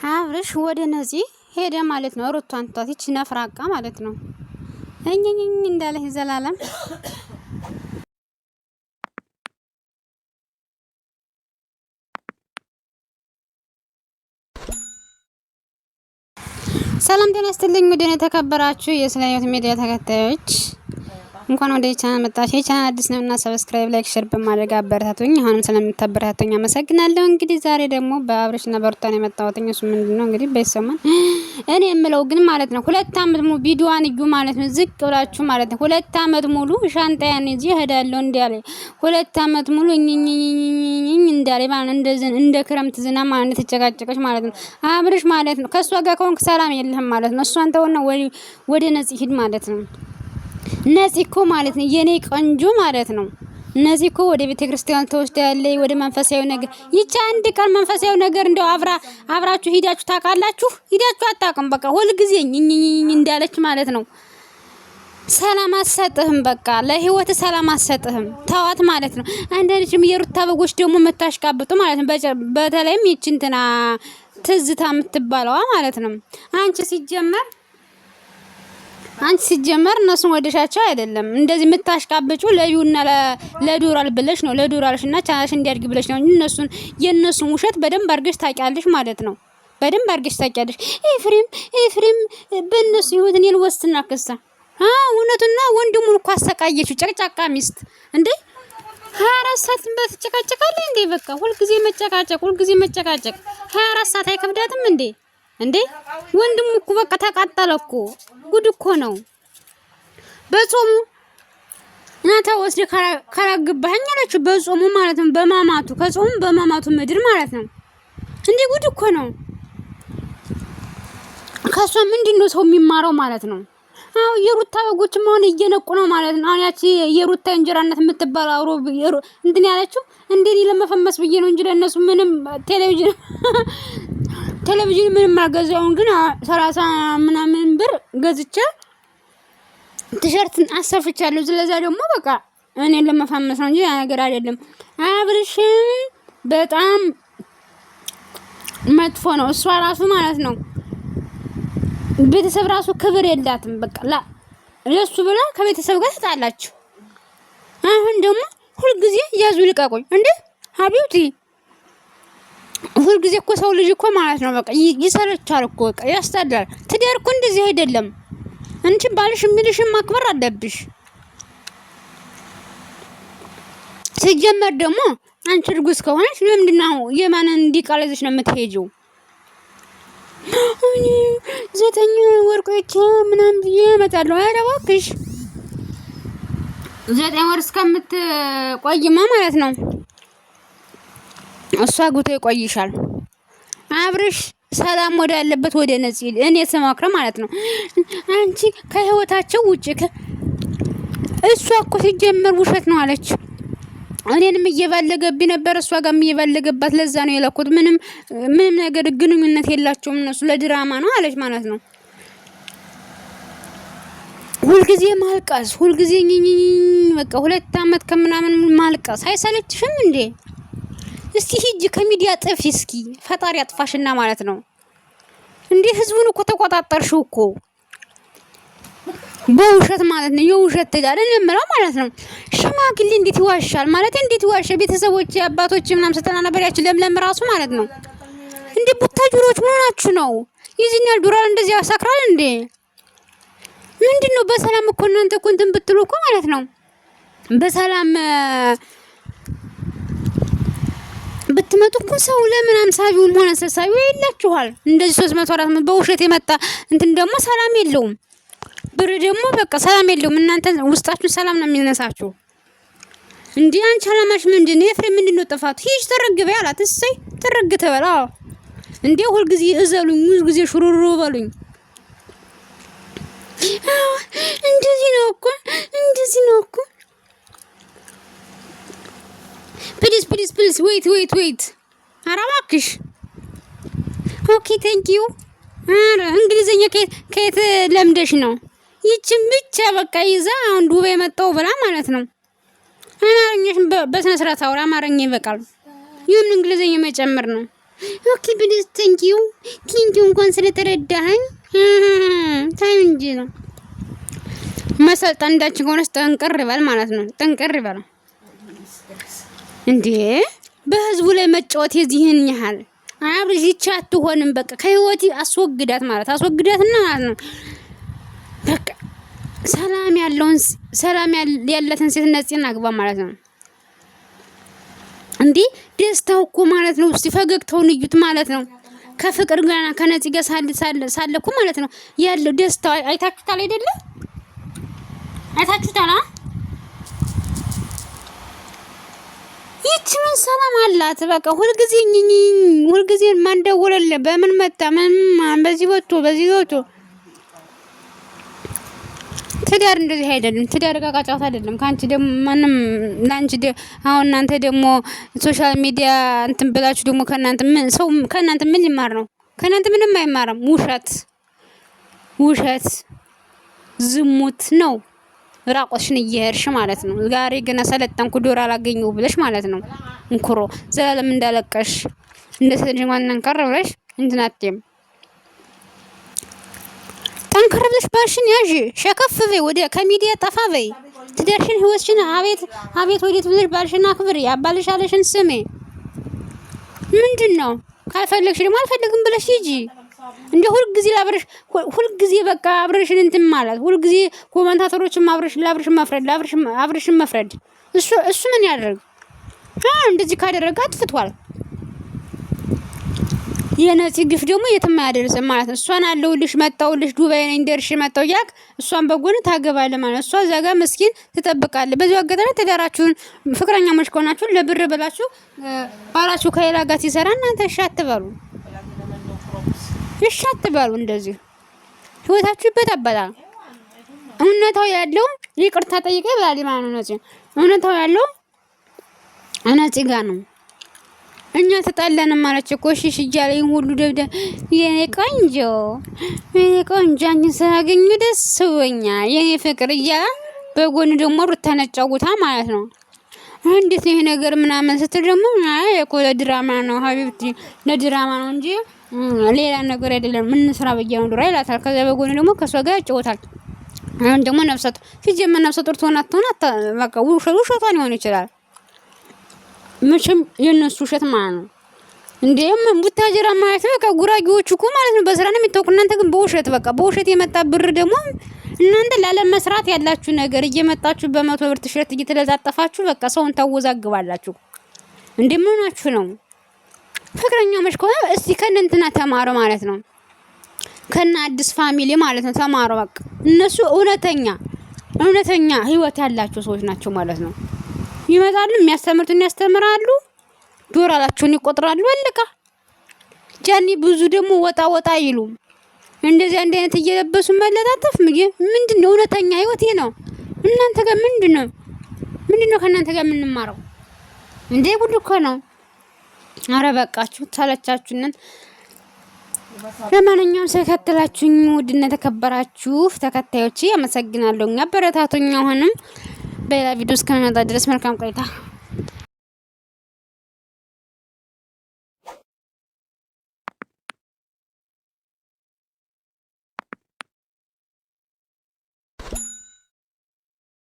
አብርሽ ወደ ነዚህ ሄደ ማለት ነው። ሩቷን ቷት ይች ነፍራቃ ማለት ነው። እኝኝኝ እንዳለ ዘላለም ሰላም ጤና ይስጥልኝ። ወደ እኔ ተከበራችሁ የስላዮት ሚዲያ ተከታዮች እንኳን ወደ ቻናል መጣችሁ። የቻናል አዲስ ነውና ሰብስክራይብ፣ ላይክ፣ ሼር በማድረግ አበረታቱኝ። አሁንም ስለምታበረታቱኝ አመሰግናለሁ። እንግዲህ ዛሬ ደግሞ በአብርሽና በሩታን የመጣሁት እሱ ምንድነው እንግዲህ በሰማን እኔ የምለው ግን ማለት ነው 2 አመት ሙሉ ቪዲዮዋን እዩ ማለት ነው። ዝቅ ብላችሁ ማለት ነው 2 አመት ሙሉ ሻንጣያን ይዤ እሄዳለሁ እንዲያለ 2 አመት ሙሉ እንዳለ ማለት እንደዚህ እንደ ክረምት ዝናብ ማለት ተጨቃጨቀች ማለት ነው። አብርሽ ማለት ነው ከሷ ጋር ከሆንክ ሰላም የለህም ማለት ነው። እሷን ተውና ወደ ነጽ ሂድ ማለት ነው። ነጽ እኮ ማለት ነው የኔ ቆንጆ ማለት ነው። ነጽ እኮ ወደ ቤተክርስቲያን ተወስዳለች፣ ወደ መንፈሳዊ ነገር ይቻ አንድ ቀን መንፈሳዊ ነገር እንደው አብራችሁ ሂዳችሁ ታውቃላችሁ? ሂዳችሁ አታውቁም። በቃ ሁሉ ጊዜ እንዳለች ማለት ነው። ሰላም አሰጥህም፣ በቃ ለህይወት ሰላም አሰጥህም። ተዋት ማለት ነው። አንዳንዴም የሩታ በጎች ደግሞ መታሽቃብጡ ማለት ነው። በተለይም ይችንትና ትዝታ የምትባለዋ ማለት ነው። አንቺ ሲጀመር እነሱን ወደሻቸው አይደለም እንደዚህ የምታሽቃብጩ ለዩና ለዶራል ብለሽ ነው። ለዶራልሽና ቻናልሽ እንዲያድግ ብለሽ ነው። እነሱን የነሱን ውሸት በደንብ አርገሽ ታውቂያለሽ ማለት ነው። በደንብ አርገሽ ታውቂያለሽ። ኤፍሬም በእነሱ ህይወት እኔን ወስትና ከሳ እውነቱና ወንድሙን እኮ አሰቃየችው። ጨቅጫቃ ሚስት እንዴ 24 ሰዓት በተጨቃጨቃለች እንዴ? በቃ ሁልጊዜ መጨቃጨቅ 24 ሰዓት አይከብዳትም እንዴ? ወንድሙ እኮ በቃ ተቃጠለ እኮ። ጉድ እኮ ነው። በጾሙ እናታ ወስደ ካላገባኸኝ አለችው። በጾሙ ማለት ነው። በማማቱ ከጾሙ በማማቱ ምድር ማለት ነው። እንዴ ጉድ እኮ ነው። ከሷ ምንድነው ሰው የሚማረው ማለት ነው? አው የሩታ በጎች ማን እየነቁ ነው ማለት ነው። አሁን ያቺ የሩታ እንጀራነት የምትባለው አውሮ እንትን ያለችው እንደኔ ለመፈመስ ብዬ ነው እንጂ ለነሱ ምንም ቴሌቪዥን ምንም አልገዛውን፣ ግን 30 ምናምን ብር ገዝቼ ቲሸርት አሰፍቻለሁ። ስለዛ ደግሞ በቃ እኔን ለመፈመስ ነው እንጂ ያ ነገር አይደለም። አብርሽ በጣም መጥፎ ነው። እሷ ራሱ ማለት ነው ቤተሰብ ራሱ ክብር የላትም። በቃ ለሱ ብላ ከቤተሰብ ጋር ተጣላችሁ። አሁን ደግሞ ሁልጊዜ ያዙ ልቀቁኝ እንዴ ሀቢብቲ። ሁልጊዜ እኮ ሰው ልጅ እኮ ማለት ነው በቃ ይሰለቻል እኮ በቃ ያስጠላል። ትዳር እኮ እንደዚህ አይደለም። አንቺ ባልሽ የሚልሽን ማክበር አለብሽ። ሲጀመር ደግሞ አንቺ እርጉዝ ከሆነች ለምንድነው የማንን እንዲቃለዝሽ ነው የምትሄጂው? 9 ወር ቆይቼ ምናምን ብዬ እመጣለሁ። ኧረ እባክሽ 9 ወር እስከምትቆይማ ማለት ነው እሷ ጉቶ ይቆይሻል። አብርሽ ሰላም ወደ ያለበት ወደ ነጽ እኔ ስመክረ ማለት ነው። አንቺ ከህይወታቸው ውጪ እሷ እኮ ሲጀመር ውሸት ነው አለች። እኔንም እየባለገብኝ ነበር፣ እሷ ጋርም እየባለገባት። ለዛ ነው የለኩት። ምንም ነገር ግንኙነት የላቸውም እነሱ ለድራማ ነው አለች ማለት ነው። ሁልጊዜ ማልቀስ፣ ሁልጊዜ በቃ 2 አመት ከምናምን ማልቀስ አይሰለችሽም እንዴ? እስቲ ሂጂ ከሚዲያ ጥፊ እስኪ ፈጣሪ አጥፋሽና ማለት ነው። እንዴ ህዝቡን እኮ ተቆጣጣርሽው እኮ በውሸት ማለት ነው። የውሸት ትዳር እንምራው ማለት ነው። ሽማግሌ እንዴት ይዋሻል ማለት እንዴት ይዋሻ? ቤተሰቦች አባቶች ምናምን ስተና ነበር ያቺ ለምለም ራሱ ማለት ነው። እንዴ ቡታጅሮች ምን ሆናችሁ ነው? ይዝኛል ዱራል እንደዚህ ያሳክራል እንዴ? ምንድነው? በሰላም እኮ እናንተ እኮ እንትን ብትሉ እኮ ማለት ነው በሰላም ብትመጡ እኮ ሰው ለምን አምሳቢውም ሆነ ሰሳቢው ይላችኋል። እንደዚህ 300 400 በውሸት የመጣ እንትን ደግሞ ሰላም የለውም። ብር ደግሞ በቃ ሰላም የለውም። እናንተ ውስጣችሁ ሰላም ነው የሚነሳችሁ። እንዴ አንቺ አላማሽ ምንድነው? ኤፍሬም ምንድነው ጥፋቱ? ሂጅ ተረግበ ያላት እሰይ ተረግ ተበላ። እንዴ ሁልጊዜ እዘሉኝ፣ ሁልጊዜ ሽሩሩ በሉኝ። እንደዚህ ነው እኮ ፕሊዝ ዌይት ኧረ እባክሽ። ኦኬ ቴንክ ዩ። ኧረ እንግሊዘኛ ከየት ለምደሽ ነው? ይችን ብቻ በቃ ይዛ አሁን ዱባይ መጣው ብላ ማለት ነው። አማርኛሽን በስነ ስርዓት አውራ። አማርኛ ይበቃል። ይሁን እንግሊዘኛ መጨመር ነው። ኦኬ ፕሊዝ ቴንኪዩ እንኳን ስለተረዳኸኝ ታይም እንጂ ነው መሰልጠን እንዳችን ከሆነስ ጠንቅር ይበል ማለት ነው። ጠንቅር ይበል እንዴ! በህዝቡ ላይ መጫወት የዚህን ያህል አብርሽ ይቻ አትሆንም። በቃ ከህይወት አስወግዳት ማለት አስወግዳትና ማለት ነው። በቃ ሰላም ያለትን ሴት ነፂን አግባ ማለት ነው። እንዴ ደስታው እኮ ማለት ነው። እስቲ ፈገግታውን እዩት ማለት ነው። ከፍቅር ጋር ከነፂ ጋር ሳለኩ ማለት ነው ያለው ደስታው አይታችሁታል አይደለ? አይታችሁታል። ይቺ ምን ሰላም አላት? በቃ ሁልጊዜ ማን ደወለለ? በምን መጣ? በዚህ ወጥቶ በዚህ ወጥቶ ትዳር እንደዚህ አይደለም። ትዳር ዕቃ ጨዋታ አይደለም። ካንቺ ደግሞ ማንም ላንቺ አሁን እናንተ ደግሞ ሶሻል ሚዲያ እንትን ብላችሁ ደግሞ ከእናንተ ምን ሊማር ነው? ከእናንተ ምንም አይማርም። ውሸት ዝሙት ነው። ራቆትሽን እየሄድሽ ማለት ነው። ዛሬ ገና ሰለጠንኩ ዶር አላገኘው ብለሽ ማለት ነው። እንኩሮ ዘላለም እንዳለቀሽ እንደሰደኝ ማንነን ቀረብለሽ እንትናቴም ጠንከር ብለሽ ባልሽን ያዥ ሸከፍ በይ፣ ወደ ከሚዲያ ጠፋ በይ። ትዳርሽን ህይወትሽን አቤት ወዴት ብለሽ ባልሽን አክብሪ። ያባልሽ አለሽን ስሜ ምንድነው? ካልፈለግሽ ደግሞ አልፈልግም ብለሽ ሂጂ። እንደ ሁልጊዜ በቃ አብረሽን እንትን ማለት ሁልጊዜ ኮሜንታተሮችም አብረሽን መፍረድ እሱ ምን ያደርግ? እንደዚህ ካደረገ አጥፍቷል። የነፂ ግፍ ደግሞ የትም አያደርስም ማለት ነው። እሷን አለውልሽ መጣውልሽ ዱባይ ነኝ ደርሽ መጣው ያክ እሷን በጎን ታገባለ ማለት እሷ እዛ ጋር መስኪን ትጠብቃለች። በዚህ አጋጣሚ ትዳራችሁን ፍቅረኛሞች ከሆናችሁ ለብር ብላችሁ ባላችሁ ከሌላ ጋር ሲሰራ እናንተ እሺ አትበሉ። እንደዚህ ህይወታችሁ ይበጣበጣል። እውነታው ያለው ይቅርታ ጠይቀ ብላሊ ማለት ነው። ነፂ እውነታው ያለው ነፂ ጋር ነው። እኛ ተጣላን ማለች እኮ እሺ እያለኝ ሁሉ የኔ ቆንጆ አንቺን ሳገኝ ደስ ብሎኛል የኔ ፍቅር እያለ በጎን ደግሞ ሩታ ነጫውታ ማለት ነው። እንዴት ነው ይሄ ነገር ምናምን ስትል ደግሞ አይ እኮ ለድራማ ነው ሀቢብቲ ለድራማ ነው እንጂ ሌላ ነገር አይደለም። ምን ስራ በየው ነው ይላታል። ከዛ በጎን ደግሞ ከሷ ጋር ያጫውታል። አሁን ደግሞ ነፍሰጥ ሲጀመር ነፍሰጥ ሆና በቃ ውሸቷን ሊሆን ይችላል። መቼም የነሱ ውሸት ማለት ነው። እንደም ቡታጀራ ማለት በቃ ጉራጌዎቹ እኮ ማለት ነው በስራ ነው የሚታወቁ። እናንተ ግን በውሸት የመጣ ብር ደግሞ እናንተ ላለመስራት ያላችሁ ነገር እየመጣችሁ በ100 ብር ትሸት እየተለዛጠፋችሁ በቃ ሰውን ታወዛግባላችሁ። እንደምናችሁ ነው ፍቅረኛሞች ከሆነ እስቲ ከእንትና ተማሩ ማለት ነው። ከና አዲስ ፋሚሊ ማለት ነው ተማሩ። በቃ እነሱ እውነተኛ ህይወት ያላቸው ሰዎች ናቸው ማለት ነው። ይመጣሉ የሚያስተምሩትን ያስተምራሉ፣ ዶላራቸውን ይቆጥራሉ። አለቃ ጃኒ ብዙ ደግሞ ወጣ ይሉ እንደዚህ አንድ አይነት እየለበሱ መለጣጠፍ ምንድነው? እውነተኛ ህይወት ይሄ ነው። እናንተ ጋር ምንድነው ከእናንተ ጋር የምንማረው እንዴ? ጉድ እኮ ነው። አረ በቃችሁ ታለቻችሁን። ለማንኛውም ስለከተላችሁኝ ውድና ተከበራችሁ ተከታዮቼ አመሰግናለሁ። አበረታቱኝ። አሁንም በሌላ ቪዲዮ እስከምመጣ ድረስ መልካም ቆይታ